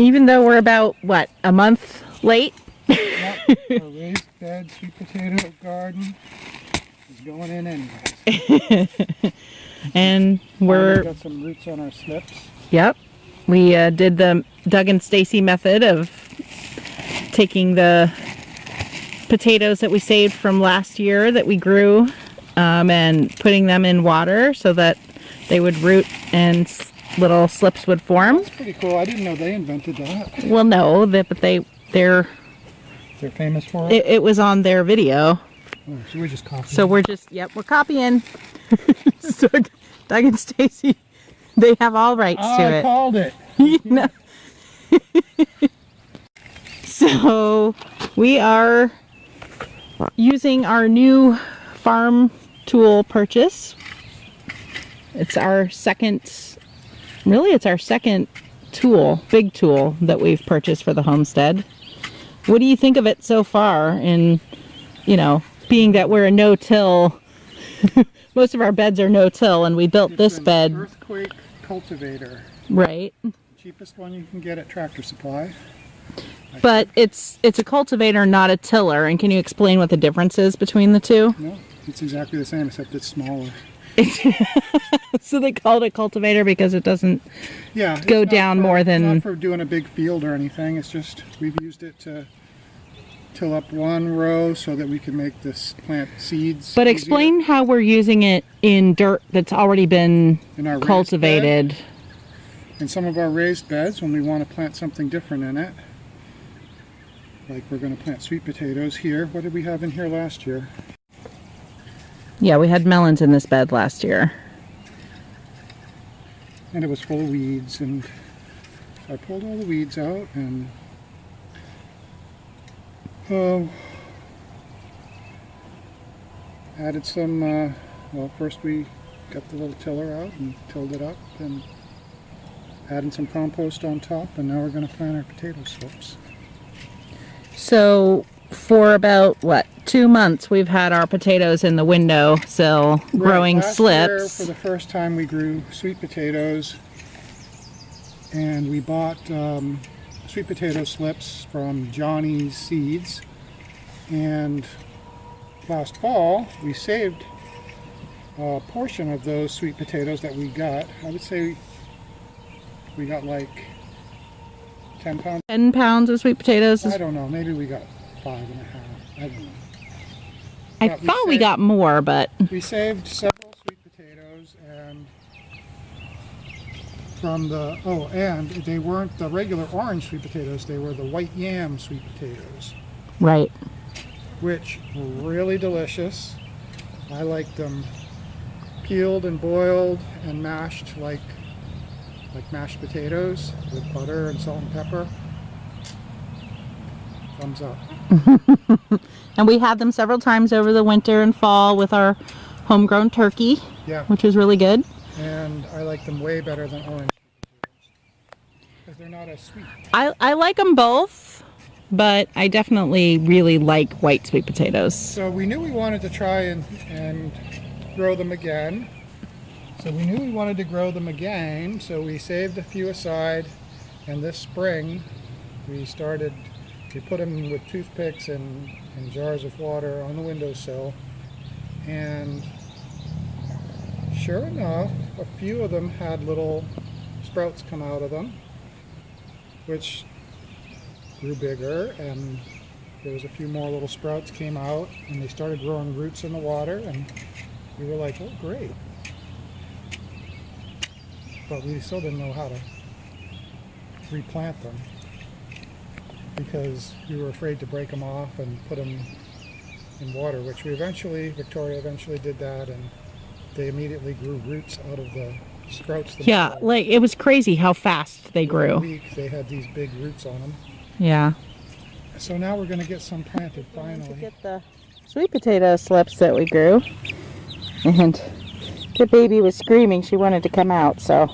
Even though we're about, what, a month late? Yep, our raised bed sweet potato garden is going in anyways. And We've we're... got some roots on our slips. Yep. We did the Doug and Stacy method of taking the potatoes that we saved from last year that we grew and putting them in water so that they would root and little slips would form. That's pretty cool. I didn't know they invented that. Well, no, but they're famous for it? It was on their video. Oh, so we're just copying. So we're just, yep, we're copying. Doug and Stacy, they have all rights to it. I called it. You know? So we are using our new farm tool purchase. It's our second tool, big tool that we've purchased for the homestead. What do you think of it so far? And, you know, being that we're a no-till, most of our beds are no-till, and we built this bed. Earthquake cultivator. Right. Cheapest one you can get at Tractor Supply. But it's a cultivator, not a tiller. And can you explain what the difference is between the two? No, it's exactly the same except it's smaller. So they called it cultivator because it doesn't go down more than... It's not for doing a big field or anything. It's just we've used it to till up one row so that we can make this plant seeds. But explain how we're using it in dirt that's already been cultivated. In some of our raised beds, when we want to plant something different in it, like we're going to plant sweet potatoes here. What did we have in here last year? Yeah, we had melons in this bed last year. And it was full of weeds, and I pulled all the weeds out and added some, well, first we got the little tiller out and tilled it up and added some compost on top, and now we're going to plant our potato slips. So for about, what, 2 months we've had our potatoes in the windowsill growing last slips. Year, for the first time we grew sweet potatoes, and we bought sweet potato slips from Johnny's Seeds, and last fall we saved a portion of those sweet potatoes that we got. I would say we got like 10 pounds. 10 pounds of sweet potatoes? I don't know, maybe we got 5.5. I don't know. I thought we got more, but... We saved several sweet potatoes, and from the... Oh, and they weren't the regular orange sweet potatoes, they were the white yam sweet potatoes. Right. Which were really delicious. I liked them peeled and boiled and mashed like mashed potatoes with butter and salt and pepper. Thumbs up. And we had them several times over the winter and fall with our homegrown turkey, which was really good. And I like them way better than orange potatoes because they're not as sweet. I like them both, but I definitely really like white sweet potatoes. So we knew we wanted to try and grow them again. So we saved a few aside, and this spring we put them with toothpicks and jars of water on the windowsill, and sure enough, a few of them had little sprouts come out of them, which grew bigger, and there was a few more little sprouts came out, and they started growing roots in the water, and we were like, oh great. But we still didn't know how to replant them because we were afraid to break them off and put them in water, which Victoria eventually did that, and they immediately grew roots out of the sprouts themselves. Yeah, like it was crazy how fast they grew. In a week, they had these big roots on them. Yeah. So now we're going to get some planted finally. To get the sweet potato slips that we grew, and the baby was screaming she wanted to come out, so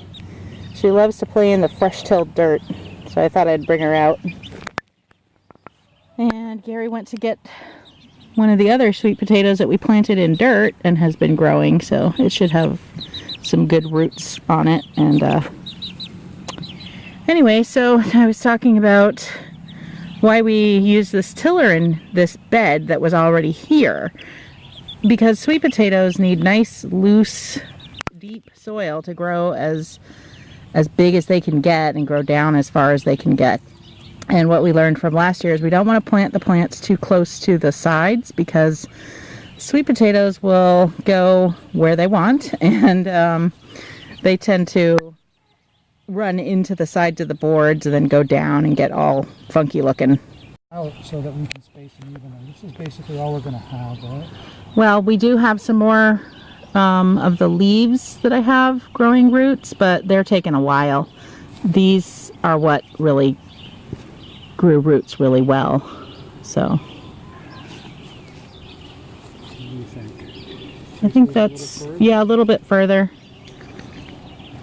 she loves to play in the fresh tilled dirt, so I thought I'd bring her out. And Gary went to get one of the other sweet potatoes that we planted in dirt and has been growing, so it should have some good roots on it. And Anyway, so I was talking about why we use this tiller in this bed that was already here. Because sweet potatoes need nice, loose, deep soil to grow as big as they can get and grow down as far as they can get. And what we learned from last year is we don't want to plant the plants too close to the sides, because sweet potatoes will go where they want, and they tend to run into the sides of the boards and then go down and get all funky looking. Out so that we can space them evenly. This is basically all we're going to have, right? Well, we do have some more of the leaves that I have growing roots, but they're taking a while. These are what really grew roots really well. So What do you think? I think that's, yeah, a little bit further.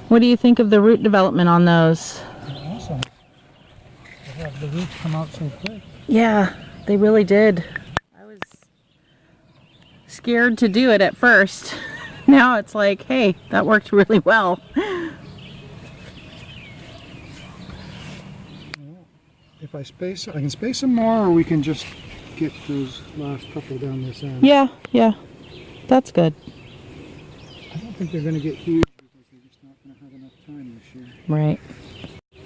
What do you think of the root development on those? Awesome. To have the roots come out so quick. Yeah, they really did. I was scared to do it at first. Now it's like, hey, that worked really well. If I can space them more, or we can just get those last couple down this end. Yeah, that's good. I don't think they're going to get huge because they're just not going to have enough time this year. Right.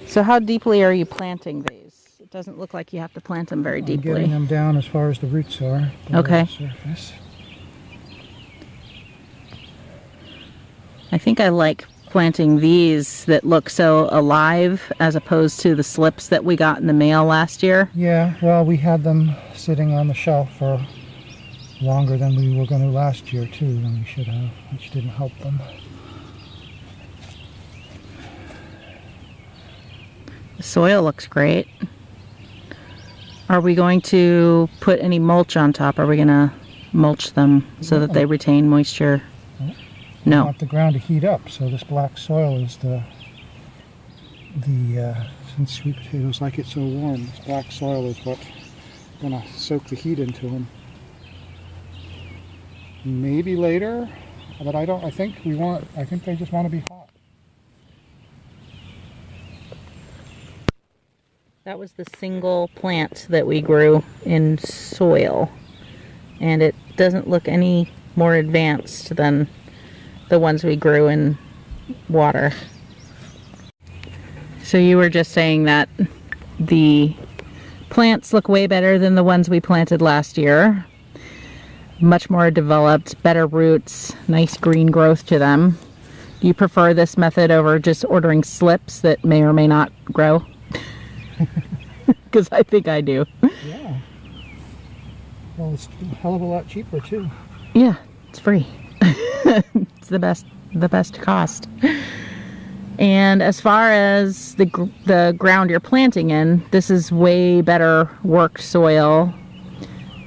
So how deeply are you planting these? It doesn't look like you have to plant them very I'm deeply. getting them down as far as the roots are. Okay. The surface. I think I like planting these that look so alive as opposed to the slips that we got in the mail last year. Yeah, well, we had them sitting on the shelf for longer than we were going to last year too, than we should have, which didn't help them. The soil looks great. Are we going to put any mulch on top? Are we going to mulch them so that they retain moisture? We No. want the ground to heat up, so this black soil is since sweet potatoes like it so warm, this black soil is what's going to soak the heat into them. Maybe later, but I think they just want to be hot. That was the single plant that we grew in soil, and it doesn't look any more advanced than the ones we grew in water. So you were just saying that the plants look way better than the ones we planted last year. Much more developed, better roots, nice green growth to them. Do you prefer this method over just ordering slips that may or may not grow? Because I think I do. Yeah. Well, it's a hell of a lot cheaper too. Yeah, it's free. It's the best cost. And as far as the ground you're planting in, this is way better worked soil,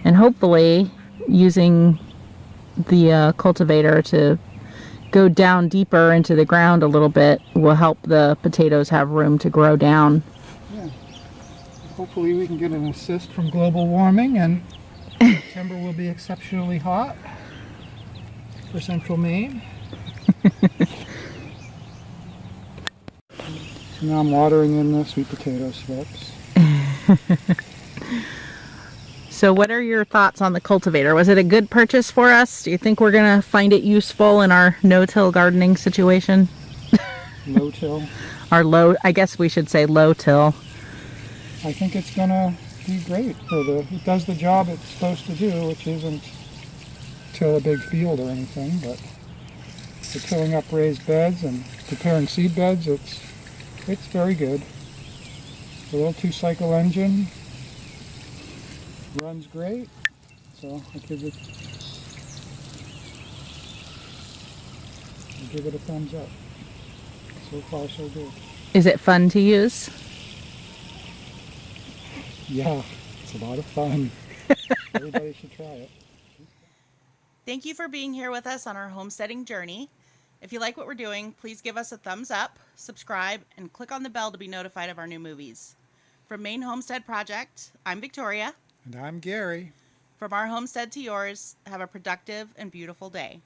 and hopefully using the cultivator to go down deeper into the ground a little bit will help the potatoes have room to grow down. Yeah. Hopefully we can get an assist from global warming, and September will be exceptionally hot for central Maine. So now I'm watering in the sweet potato slips. So what are your thoughts on the cultivator? Was it a good purchase for us? Do you think we're going to find it useful in our no-till gardening situation? Low-till. Our low, I guess we should say low-till. I think it's going to be great. It does the job it's supposed to do, which isn't till a big field or anything, but for tilling up raised beds and preparing seed beds, it's very good. The little 2-cycle engine runs great, so I give it a thumbs up. So far, so good. Is it fun to use? Yeah, it's a lot of fun. Everybody should try it. Thank you for being here with us on our homesteading journey. If you like what we're doing, please give us a thumbs up, subscribe, and click on the bell to be notified of our new movies. From Maine.Homestead.Project, I'm Victoria. And I'm Gary. From our homestead to yours, have a productive and beautiful day.